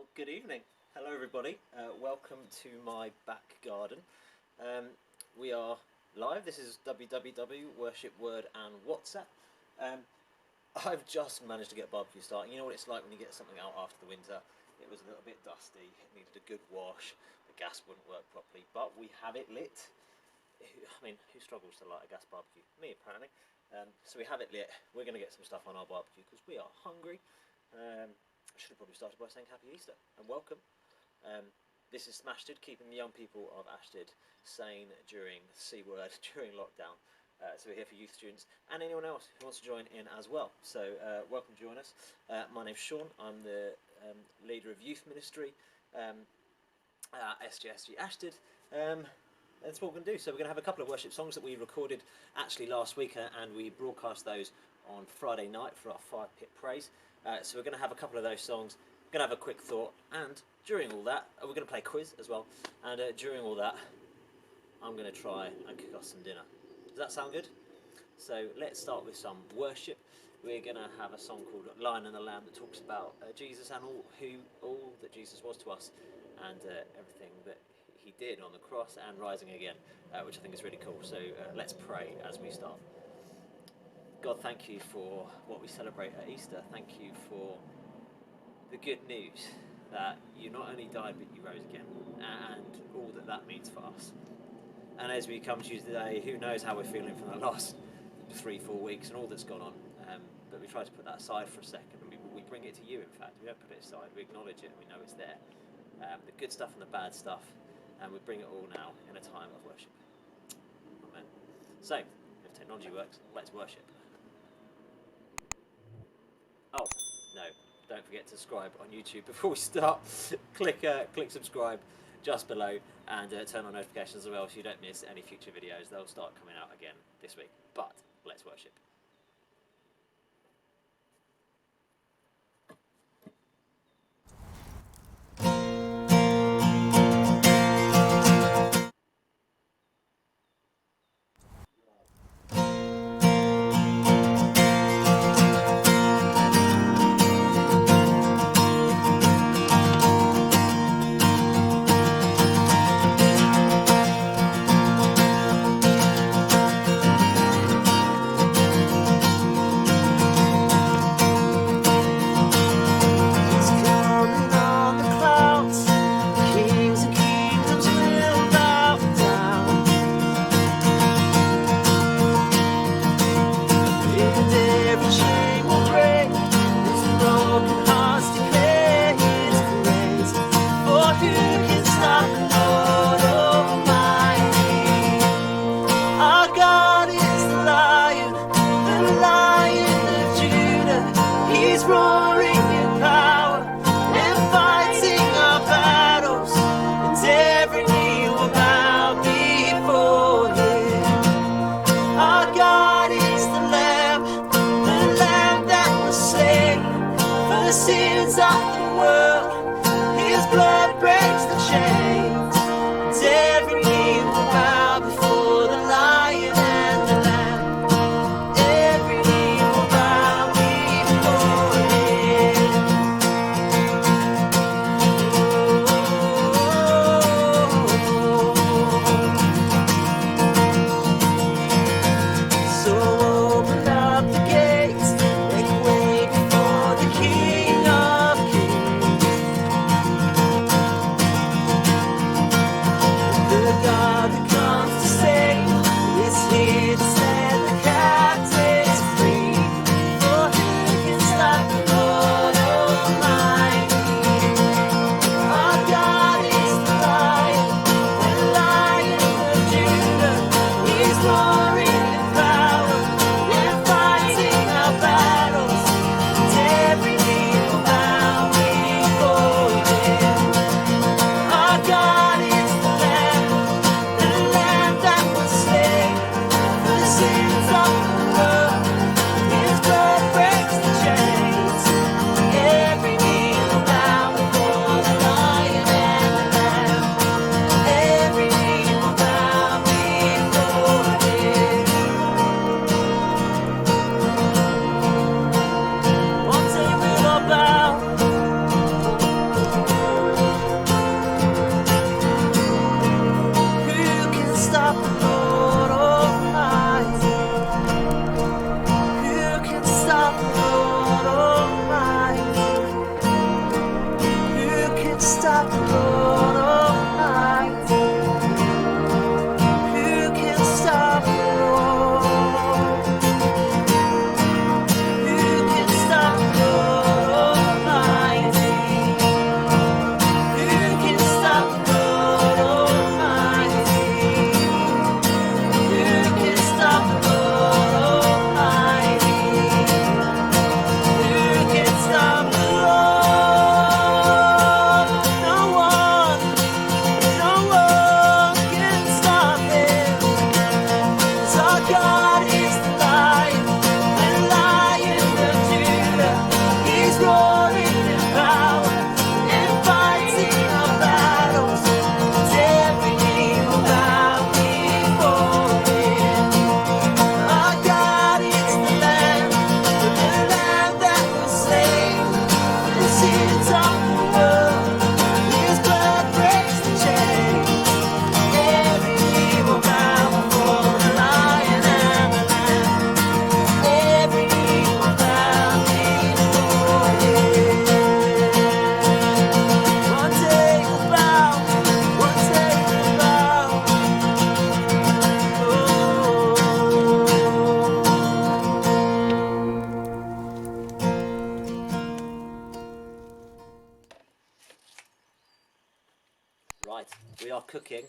Well, good evening. Hello, everybody. Welcome to my back garden. We are live. This is www Worship Word and WhatsApp. I've just managed to get barbecue starting. You know what it's like when you get something out after the winter. It was a little bit dusty. It needed a good wash. The gas wouldn't work properly, but we have it lit. I mean, who struggles to light a gas barbecue? Me, apparently. So we have it lit. We're going to get some stuff on our barbecue because we are hungry. I should have probably started by saying Happy Easter and welcome. This is Smashted, keeping the young people of Ashted sane during C word, during lockdown. So we're here for youth students and anyone else who wants to join in as well. So welcome, join us. My name's Sean. I'm the leader of youth ministry at SGSG Ashted. That's what we're going to do. So we're going to have a couple of worship songs that we recorded actually last week, and we broadcast those on Friday night for our Fire Pit Praise. So we're going to have a couple of those songs, going to have a quick thought, and during all that, we're going to play a quiz as well, and during all that, I'm going to try and cook us some dinner. Does that sound good? So let's start with some worship. We're going to have a song called Lion and the Lamb that talks about Jesus and all that Jesus was to us, and everything that he did on the cross and rising again, which I think is really cool. So let's pray as we start. God, thank you for what we celebrate at Easter. Thank you for the good news that you not only died, but you rose again, and all that that means for us. And as we come to you today, who knows how we're feeling from the last 3-4 weeks and all that's gone on. But we try to put that aside for a second, and we bring it to you, in fact. We don't put it aside, we acknowledge it, and we know it's there. The good stuff and the bad stuff, and we bring it all now in a time of worship. Amen. So, if technology works, let's worship. Oh, no, don't forget to subscribe on YouTube before we start. click subscribe just below, and turn on notifications as well so you don't miss any future videos. They'll start coming out again this week. But let's worship. Right, we are cooking.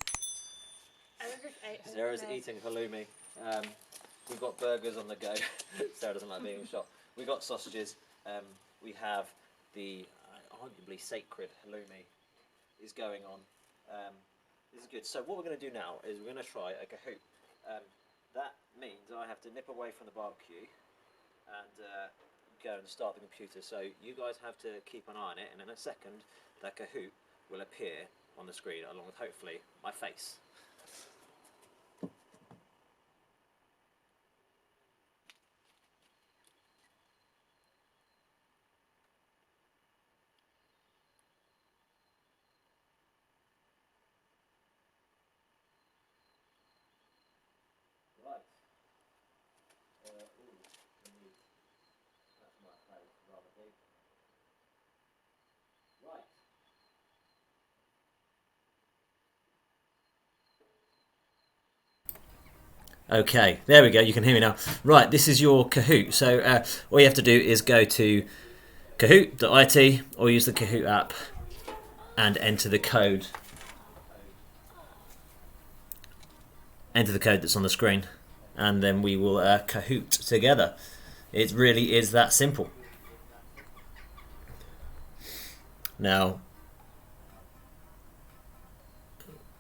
Sarah's eating halloumi. We've got burgers on the go. Sarah doesn't like being shot. We've got sausages. We have the arguably sacred halloumi is going on. This is good. So what we're going to do now is we're going to try a Kahoot. That means I have to nip away from the barbecue and go and start the computer. So you guys have to keep an eye on it, and in a second that Kahoot will appear on the screen along with hopefully my face. Right. That's my face rather big. Right. Okay, there we go. You can hear me now. Right, this is your Kahoot. So all you have to do is go to kahoot.it or use the Kahoot app and enter the code. Enter the code that's on the screen, and then we will Kahoot together. It really is that simple. Now,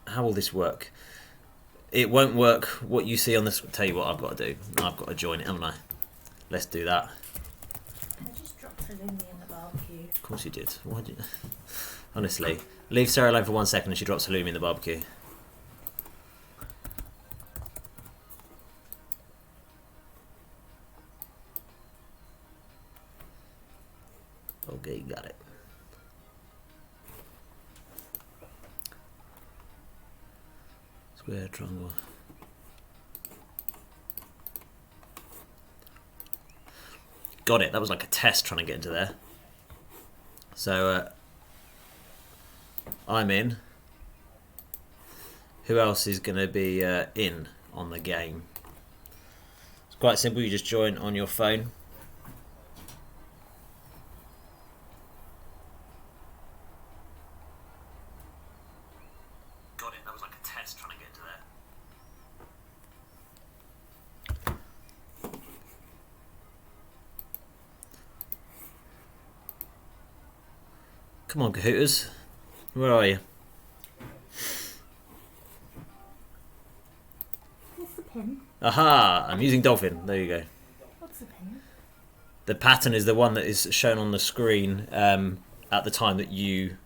how will this work? It won't work what you see on this. Tell you what I've got to do. I've got to join it, haven't I? Let's do that. I just dropped halloumi in the barbecue. Of course you did. Why did you? Honestly, leave Sarah alone for 1 second and she drops halloumi in the barbecue. Okay, got it. Square, triangle. Got it. That was like a test trying to get into there. So I'm in. Who else is going to be in on the game? It's quite simple. You just join on your phone. Got it. That was like a test trying to get into there. Come on, Kahooters. Where are you? What's the pin? Aha! I'm using Dolphin. There you go. What's the pin? The pattern is the one that is shown on the screen at the time that you...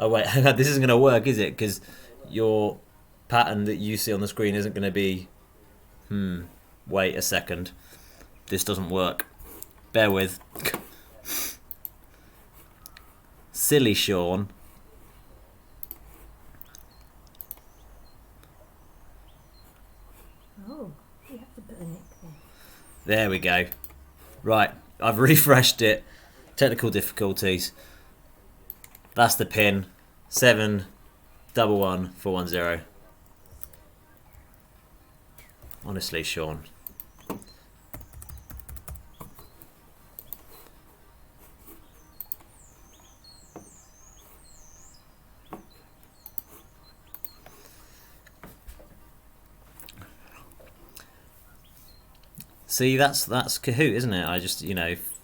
Oh wait, this isn't going to work, is it? Because your pattern that you see on the screen isn't going to be... Wait a second. This doesn't work. Bear with. Silly Sean. Oh, you have to put the nick there. There we go. Right, I've refreshed it. Technical difficulties. That's the pin. 711410. Honestly, Sean. See, that's Kahoot, isn't it? I just,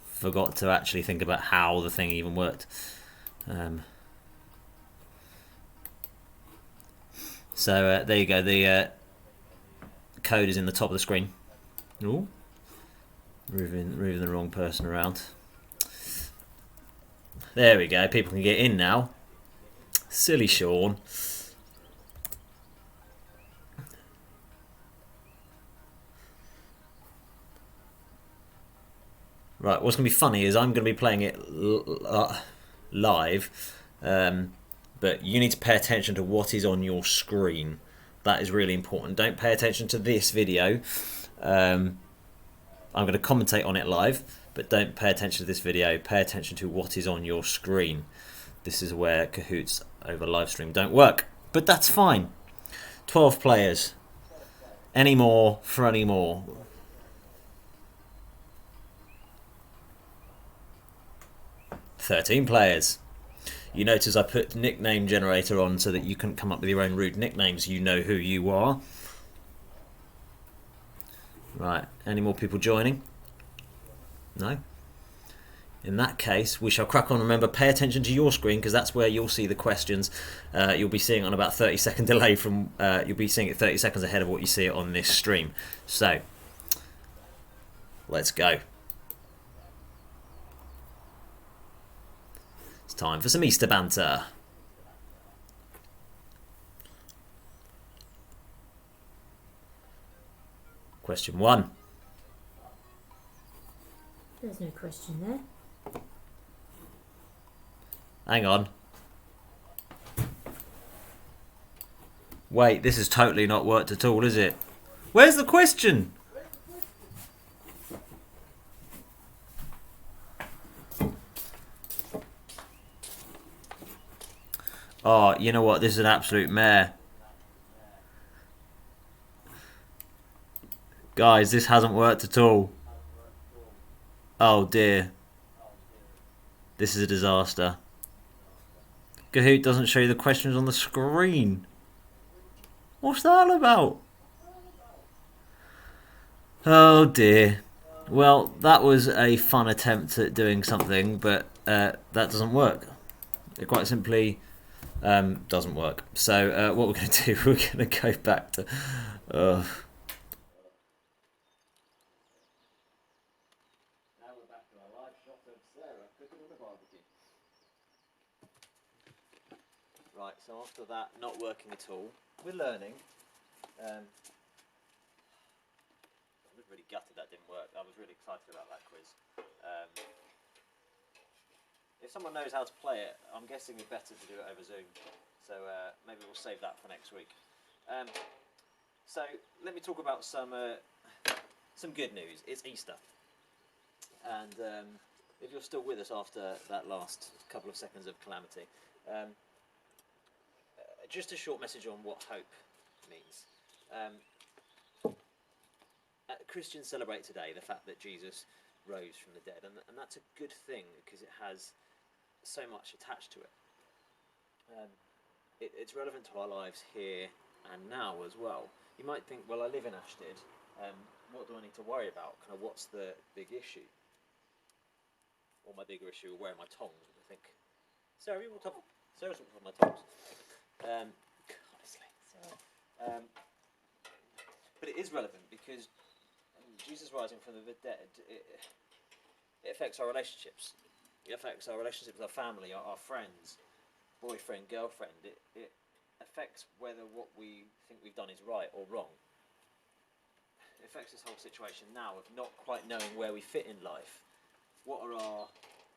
forgot to actually think about how the thing even worked. So there you go. The code is in the top of the screen. Ooh, moving the wrong person around. There we go. People can get in now. Silly Sean. Right, what's going to be funny is I'm going to be playing it live, but you need to pay attention to what is on your screen. That is really important. Don't pay attention to this video. I'm going to commentate on it live, but don't pay attention to this video. Pay attention to what is on your screen. This is where Kahoots over live stream don't work, but that's fine. 12 players. Any more for any more. $13 players. You notice I put nickname generator on so that you can come up with your own rude nicknames. You know who you are. Right, any more people joining? No? In that case, we shall crack on. Remember, pay attention to your screen because that's where you'll see the questions. You'll be seeing it on about 30-second delay from. You'll be seeing it 30 seconds ahead of what you see it on this stream. So, let's go. It's time for some Easter banter. Question 1. There's no question there. Hang on. Wait, this has totally not worked at all, is it? Where's the question? Oh, you know what? This is an absolute mare. Guys, this hasn't worked at all. Oh dear. This is a disaster. Kahoot doesn't show you the questions on the screen. What's that about? Oh dear. Well, that was a fun attempt at doing something, but that doesn't work. It quite simply doesn't work. So what we're going to do, we're going to go back to... Right, so after that not working at all, we're learning. I was really gutted that didn't work. I was really excited about that quiz. If someone knows how to play it, I'm guessing it's better to do it over Zoom. So maybe we'll save that for next week. So let me talk about some good news. It's Easter. And if you're still with us after that last couple of seconds of calamity, just a short message on what hope means. Christians celebrate today the fact that Jesus rose from the dead, and that's a good thing because it has so much attached to it. It's relevant to our lives here and now as well. You might think, well, I live in Ashtead, what do I need to worry about? Kind of what's the big issue? Or my bigger issue, where are my tongs? I think, Sarah, you want to talk? Sarah's talking about my tongs. But it is relevant because Jesus rising from the dead, it affects our relationships. It affects our relationships with our family, our friends, boyfriend, girlfriend. It affects whether what we think we've done is right or wrong. It affects this whole situation now of not quite knowing where we fit in life. What are our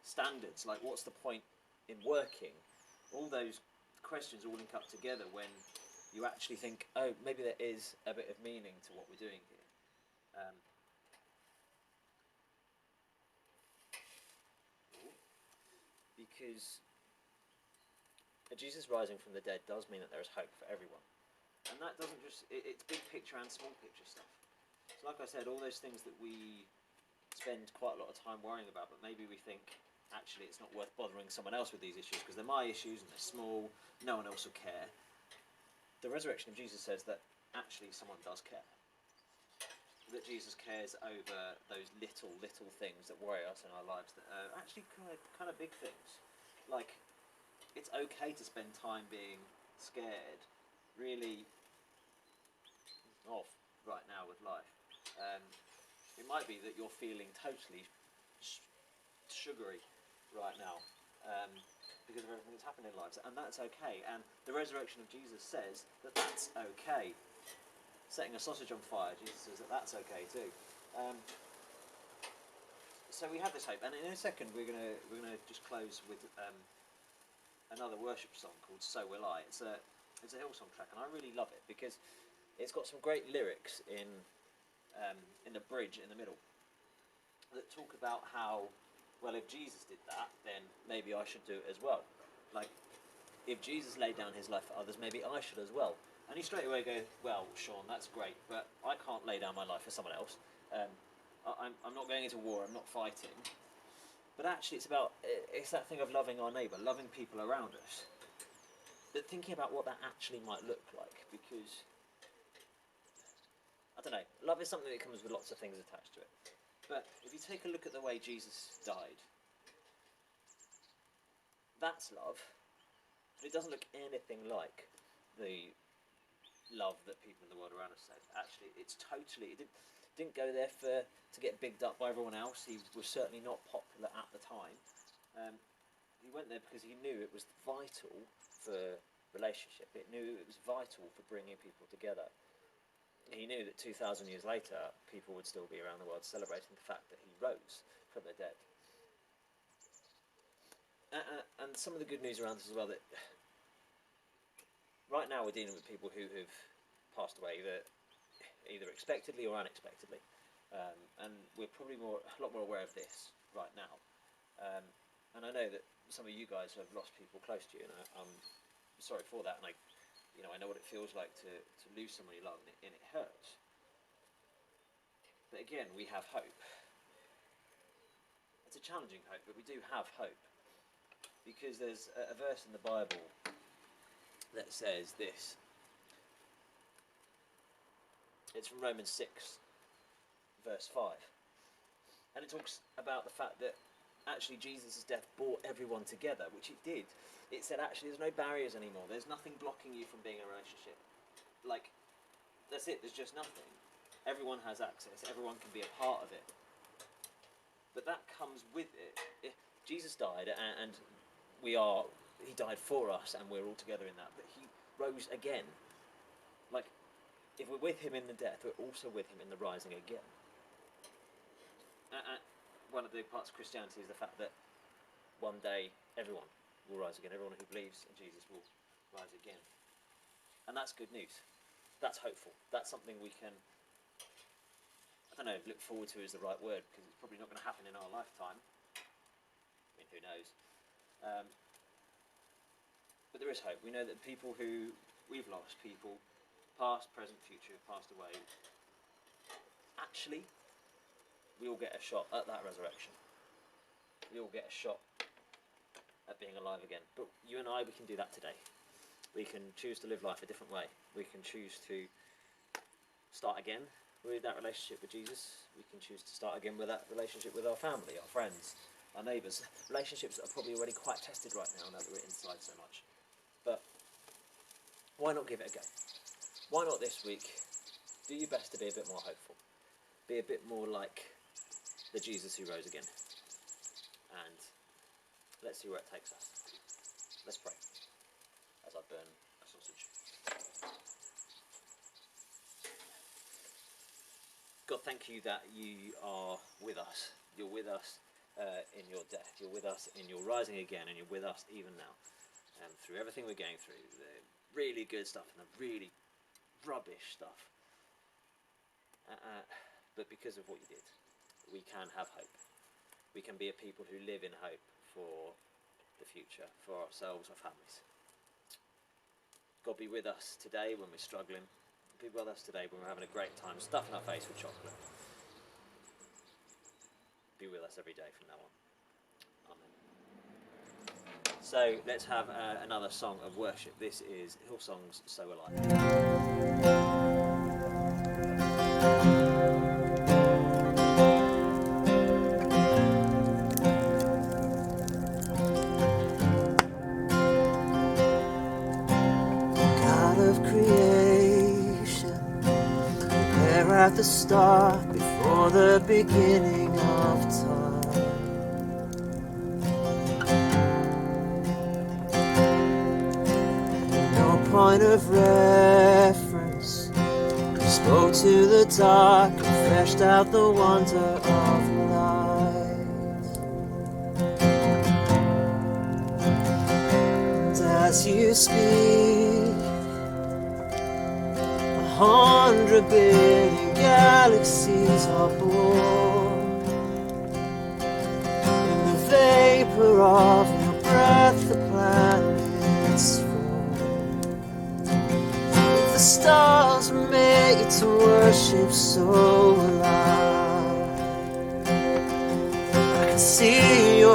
standards? Like, what's the point in working? All those questions all link up together when you actually think, oh, maybe there is a bit of meaning to what we're doing here. Because Jesus rising from the dead does mean that there is hope for everyone. And that doesn't just, it's big picture and small picture stuff. So like I said, all those things that we spend quite a lot of time worrying about, but maybe we think, actually it's not worth bothering someone else with these issues because they're my issues and they're small, no one else will care. The resurrection of Jesus says that actually someone does care. That Jesus cares over those little things that worry us in our lives that are actually kind of big things. Like, it's okay to spend time being scared, really off right now with life. It might be that you're feeling totally sugary right now because of everything that's happened in lives, and that's okay. And the resurrection of Jesus says that that's okay. Setting a sausage on fire, Jesus says that that's okay too. So we have this hope, and in a second we're gonna just close with another worship song called "So Will I." It's a Hillsong track, and I really love it because it's got some great lyrics in the bridge in the middle that talk about how, well, if Jesus did that, then maybe I should do it as well. Like, if Jesus laid down his life for others, maybe I should as well. And you straight away go, well, Sean, that's great, but I can't lay down my life for someone else. I'm not going into war, I'm not fighting. But actually it's that thing of loving our neighbour, loving people around us. But thinking about what that actually might look like, because, I don't know, love is something that comes with lots of things attached to it. But if you take a look at the way Jesus died, that's love. It doesn't look anything like the love that people in the world around us say. Actually, it didn't go there to get bigged up by everyone else. He was certainly not popular at the time. He went there because he knew it was vital for relationship. It knew it was vital for bringing people together. He knew that 2,000 years later, people would still be around the world celebrating the fact that he rose from the dead. And some of the good news around this as well, that right now we're dealing with people who have passed away either expectedly or unexpectedly, and we're probably a lot more aware of this right now. And I know that some of you guys have lost people close to you, and I'm sorry for that. And I know what it feels like to lose someone you love, and it hurts. But again, we have hope. It's a challenging hope, but we do have hope. Because there's a verse in the Bible that says this. It's from Romans 6, verse 5. And it talks about the fact that actually Jesus' death brought everyone together, which it did. It said actually there's no barriers anymore. There's nothing blocking you from being in a relationship. Like, that's it, there's just nothing. Everyone has access, everyone can be a part of it. But that comes with it. Jesus died, and he died for us, and we're all together in that, but he rose again. Like, if we're with him in the death, we're also with him in the rising again. One of the parts of Christianity is the fact that one day everyone will rise again. Everyone who believes in Jesus will rise again. And that's good news. That's hopeful. That's something we can, I don't know if look forward to is the right word, because it's probably not going to happen in our lifetime. I mean, who knows? But there is hope. We know that people who we've lost, people past, present, future, passed away, actually, we all get a shot at that resurrection. We all get a shot at being alive again. But you and I, we can do that today. We can choose to live life a different way. We can choose to start again with that relationship with Jesus. We can choose to start again with that relationship with our family, our friends, our neighbours, relationships that are probably already quite tested right now that we're inside so much. But why not give it a go? Why not this week do your best to be a bit more hopeful? Be a bit more like the Jesus who rose again. And let's see where it takes us. Let's pray as I burn a sausage. God, thank you that you are with us. You're with us in your death. You're with us in your rising again, and you're with us even now. Through everything we're going through, the really good stuff and the really rubbish stuff. But because of what you did, we can have hope. We can be a people who live in hope for the future, for ourselves, our families. God, be with us today when we're struggling. Be with us today when we're having a great time stuffing our face with chocolate. Be with us every day from now on. Amen. So let's have another song of worship. This is Hillsong's So Alive. At the start, before the beginning of time, no point of reference. You spoke to the dark and fleshed out the wonder of light. And as you speak, 100 billion galaxies are born. In the vapor of your breath, the planets form. If the stars were made to worship, so alive, I can see your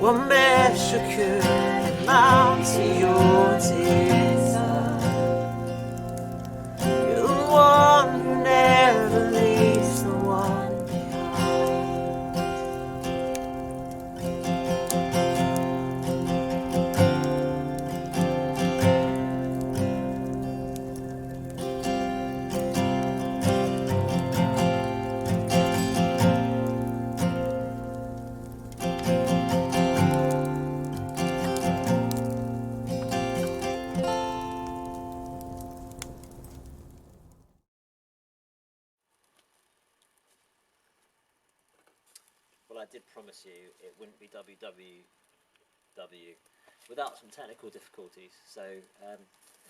what measure could amount to your desire. You're the one who never leaves the one behind. Well, I did promise you it wouldn't be WWW without some technical difficulties. So,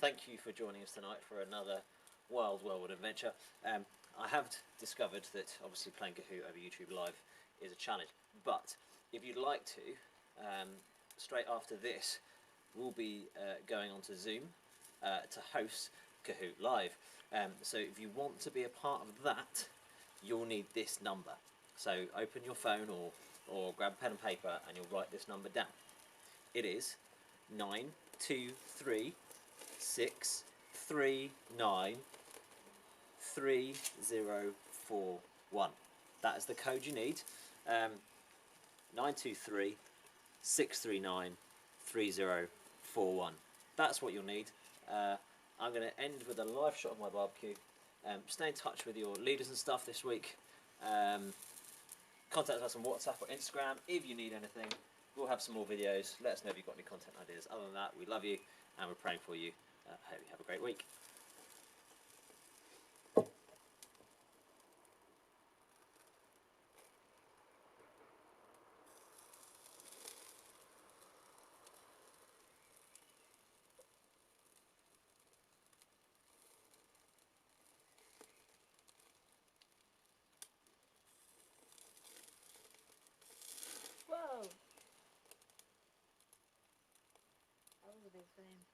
thank you for joining us tonight for another wild adventure. I have discovered that obviously playing Kahoot over YouTube Live is a challenge, but if you'd like to, straight after this, we'll be going on to Zoom to host Kahoot Live. So if you want to be a part of that, you'll need this number. So open your phone or grab pen and paper and you'll write this number down. It is 923-639-3041. That is the code you need. 923-639-3041. That's what you'll need. I'm going to end with a live shot of my barbecue. Stay in touch with your leaders and stuff this week. Contact us on WhatsApp or Instagram if you need anything. We'll have some more videos. Let us know if you've got any content ideas. Other than that, we love you and we're praying for you. I hope you have a great week. Whoa! That was a big flame.